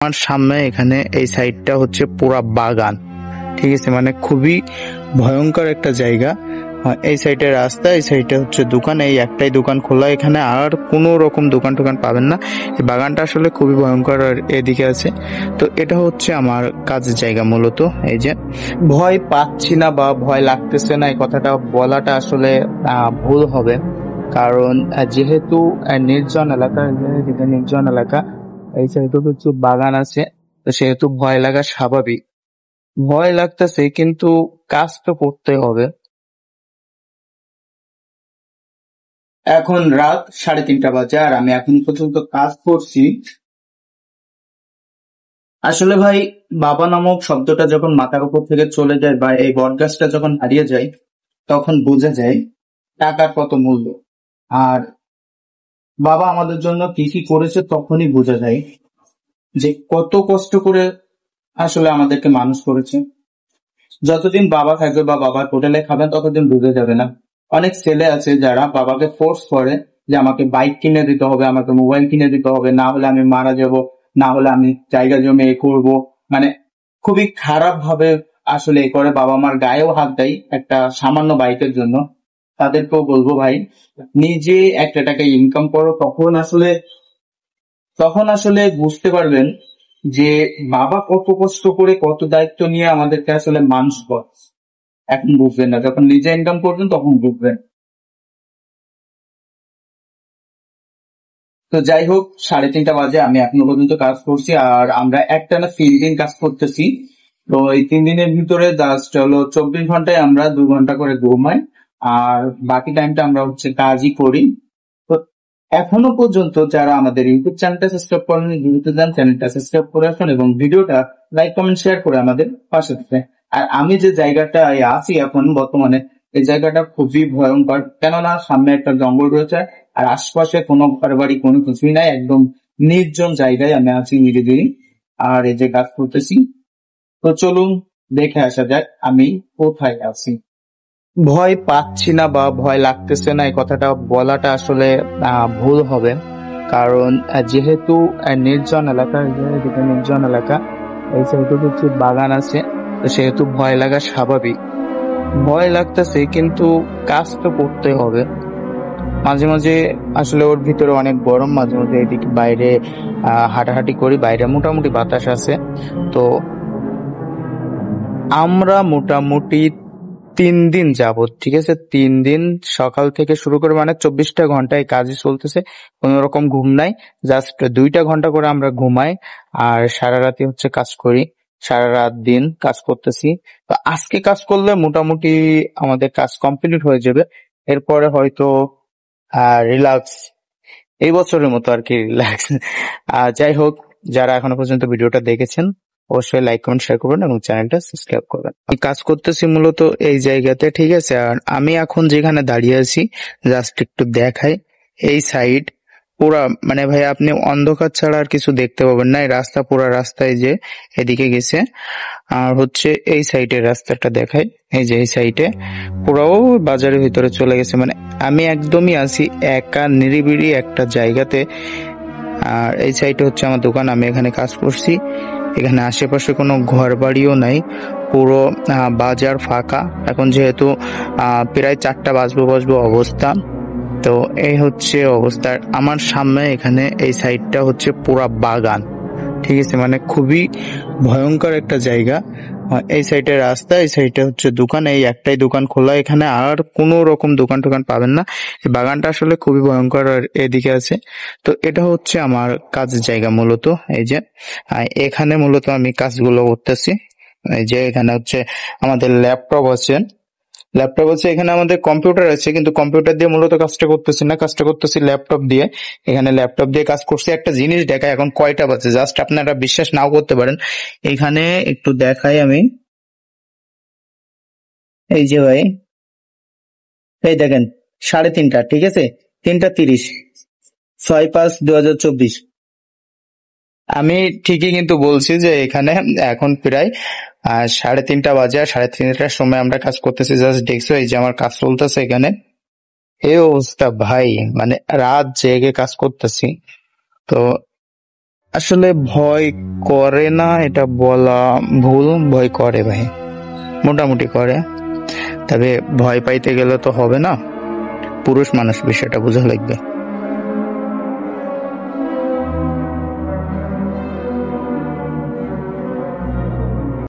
আমার সামনে এখানে এই সাইডটা হচ্ছে পুরা বাগান, ঠিক আছে, মানে খুবই ভয়ঙ্কর একটা জায়গা। এই সাইডে রাস্তা, এই সাইডে হচ্ছে দোকান, এই একটাই দোকান খোলা, এখানে আর কোনো রকম দোকান টোকান পাবেন না। এই বাগানটা আসলে খুবই ভয়ঙ্কর আর এদিকে আছে। তো এটা হচ্ছে আমার কাজের জায়গা মূলত। এই যে ভয় পাচ্ছি না বা ভয় লাগতেছে না, এই কথাটা বলাটা আসলে ভুল হবে, কারণ যেহেতু নির্জন এলাকা, নির্জন এলাকা, এই সাইডে হচ্ছে বাগান আছে, তো সেহেতু ভয় লাগা স্বাভাবিক। ভয় লাগতেছে কিন্তু কাজ তো করতে হবে। এখন রাত 3:30 বাজে আর আমি এখন পর্যন্ত কাজ করছি। আসলে ভাই, বাবা নামক শব্দটা যখন মাথার উপর থেকে চলে যায় বা এই বটগাছটা যখন হারিয়ে যায়, তখন বোঝা যায় টাকার কত মূল্য। আর বাবা আমাদের জন্য কি কি করেছে তখনই বোঝা যায় যে কত কষ্ট করে আসলে আমাদেরকে মানুষ করেছে। যতদিন বাবা থাকবে বা বাবার হোটেলে খাবেন ততদিন বুঝে যাবে না। অনেক ছেলে আছে যারা বাবাকে ফোর্স করে যে আমাকে বাইক কিনে দিতে হবে, আমাকে মোবাইল কিনে দিতে হবে, না হলে আমি মারা যাব, না হলে আমি জায়গা জমি এ করবো। মানে খুবই খারাপ ভাবে আসলে এ করে, বাবা মার গায়েও হাত দেয় একটা সামান্য বাইকের জন্য। তাদেরকেও বলবো ভাই, নিজে একটা টাকা ইনকাম করো, তখন আসলে বুঝতে পারবেন যে বাবা কত কষ্ট করে কত দায়িত্ব নিয়ে আমাদেরকে আসলে মানুষ করে। এখন বুঝবেন না, যখন নিজে ইনকাম করবেন তখন বুঝবেন। তো যাই হোক, 3:30 বাজে, আমি এখনো পর্যন্ত কাজ করছি আর আমরা একটানা 3 দিন কাজ করতেছি। তো এই 3 দিনের ভিতরে জাস্ট হলো 24 ঘন্টায় আমরা 2 ঘন্টা করে ঘুমাই, আর বাকি টাইমটা আমরা হচ্ছে কাজই করি। তো এখনো পর্যন্ত যারা আমাদের ইউটিউব চ্যানেলটা সাবস্ক্রাইব করেন, ভিডিওতে যান, চ্যানেলটা সাবস্ক্রাইব করে আসুন এবং ভিডিওটা লাইক কমেন্ট শেয়ার করে আমাদের পাশে থাকবেন। আর আমি যে জায়গাটায় আছি এখন বর্তমানে, এই জায়গাটা খুবই ভয়ঙ্কর, কেননা সামনে একটা জঙ্গল রয়েছে আর আশপাশে কোনো ঘর বাড়ি কোনো কিছুই নাই, একদম নির্জন জায়গায় আমি আছি নিরিবিলি, আর এই যে কাজ করতেছি। তো চলুন দেখে আসা যাক আমি কোথায় আছি। ভয় পাচ্ছি না বা ভয় লাগতেছে না, এই কথাটা বলাটা আসলে ভুল হবে, কারণ যেহেতু নির্জন এলাকা, যেটা নির্জন এলাকা, এই সাইডে হচ্ছে বাগান আছে, তো সেহেতু ভয় লাগা স্বাভাবিক। ভয় লাগতেছে কিন্তু কাজ তো করতে হবে। মাঝে মাঝে আসলে ওর ভিতরে অনেক গরম, মাঝে মাঝে এদিকে বাইরে হাঁটাহাঁটি করি, বাইরে মোটামুটি বাতাস আছে। তো আমরা মোটামুটি 3 দিন যাবত, ঠিক আছে, 3 দিন সকাল থেকে শুরু করে মানে 24টা ঘন্টায় কাজই চলতেছে, কোন রকম ঘুম নাই। জাস্ট 2টা ঘন্টা করে আমরা ঘুমাই আর সারা রাতে হচ্ছে কাজ করি, সারা রাত দিন কাজ করতেছি। তো আজকে কাজ করলে মোটামুটি আমাদের কাজ কমপ্লিট হয়ে যাবে, এরপরে হয়তো রিল্যাক্স, এই বছরের মতো আর কি রিল্যাক্স। যাই হোক, যারা এখনো পর্যন্ত ভিডিওটা দেখেছেন অবশ্যই লাইক কমেন্ট শেয়ার করবেন এবং চ্যানেলটা সাবস্ক্রাইব করবেন। আমি কাজ করতেছি মূলত এই জায়গাতে, ঠিক আছে, আর আমি এখন যেখানে দাঁড়িয়ে আছি জাস্ট একটু দেখাই। এই সাইড পুরা, মানে ভাই আপনি অন্ধকার ছাড়া আর কিছু দেখতে পাবেন না। এই রাস্তা, পুরা রাস্তায় যে এদিকে গেছে, আর হচ্ছে এই সাইডের রাস্তাটা দেখাই, এই যে এই সাইডে পুরাও বাজারের ভিতরে চলে গেছে। মানে আমি একদমই আছি একা নিরিবিলি একটা জায়গাতে, আর এই সাইডে হচ্ছে আমার দোকান, আমি এখানে কাজ করছি। এখানে আশেপাশে কোনো ঘর বাড়িও নাই, পুরো বাজার ফাঁকা। এখন যেহেতু প্রায় 4টা বাজবো অবস্থা, তো এই হচ্ছে অবস্থা। আমার সামনে এখানে এই সাইডটা হচ্ছে পুরা বাগান, ঠিক আছে, মানে খুবই ভয়ঙ্কর একটা জায়গা। এই সাইডে রাস্তা, এই সাইডে হচ্ছে দোকান, এই একটাই দোকান খোলা, এখানে আর কোনো রকম দোকান টোকান পাবেন না। এই বাগানটা আসলে খুবই ভয়ঙ্কর আর এদিকে আছে। তো এটা হচ্ছে আমার কাজের জায়গা মূলত। এই যে এখানে মূলত আমি কাজগুলো করতেছি। এই যে এখানে হচ্ছে আমাদের ল্যাপটপ আছে, এখানে আমাদের কম্পিউটার আছে, কিন্তু কম্পিউটার দিয়ে মূলত কাজটা করতেছি না, কাজটা করতেছি ল্যাপটপ দিয়ে। এখানে ল্যাপটপ দিয়ে কাজ করছি। একটা জিনিস দেখায়, এখন কয়টা বাজে জাস্ট আপনারা বিশ্বাস নাও করতে পারেন। এখানে একটু দেখাই আমি, এই যে ভাই, এই দেখেন 3:30, ঠিক আছে, 3টা 30, 6/5/2024। আমি ঠিকই কিন্তু বলছি যে এখানে এখন প্রায় 3:30 বাজে, আর 3:30টার সময় আমরা কাজ করতেছি। জাস্ট দেখছো, এই যে আমার কাজ চলতেছে এখানে, এই অবস্থা ভাই, মানে রাত জেগে কাজ করতেছি। তো আসলে ভয় করে না এটা বলা ভুল, ভয় করে ভাই, মোটামুটি করে। তবে ভয় পাইতে গেলে তো হবে না, পুরুষ মানুষ, বিষয়টা বোঝা লাগবে।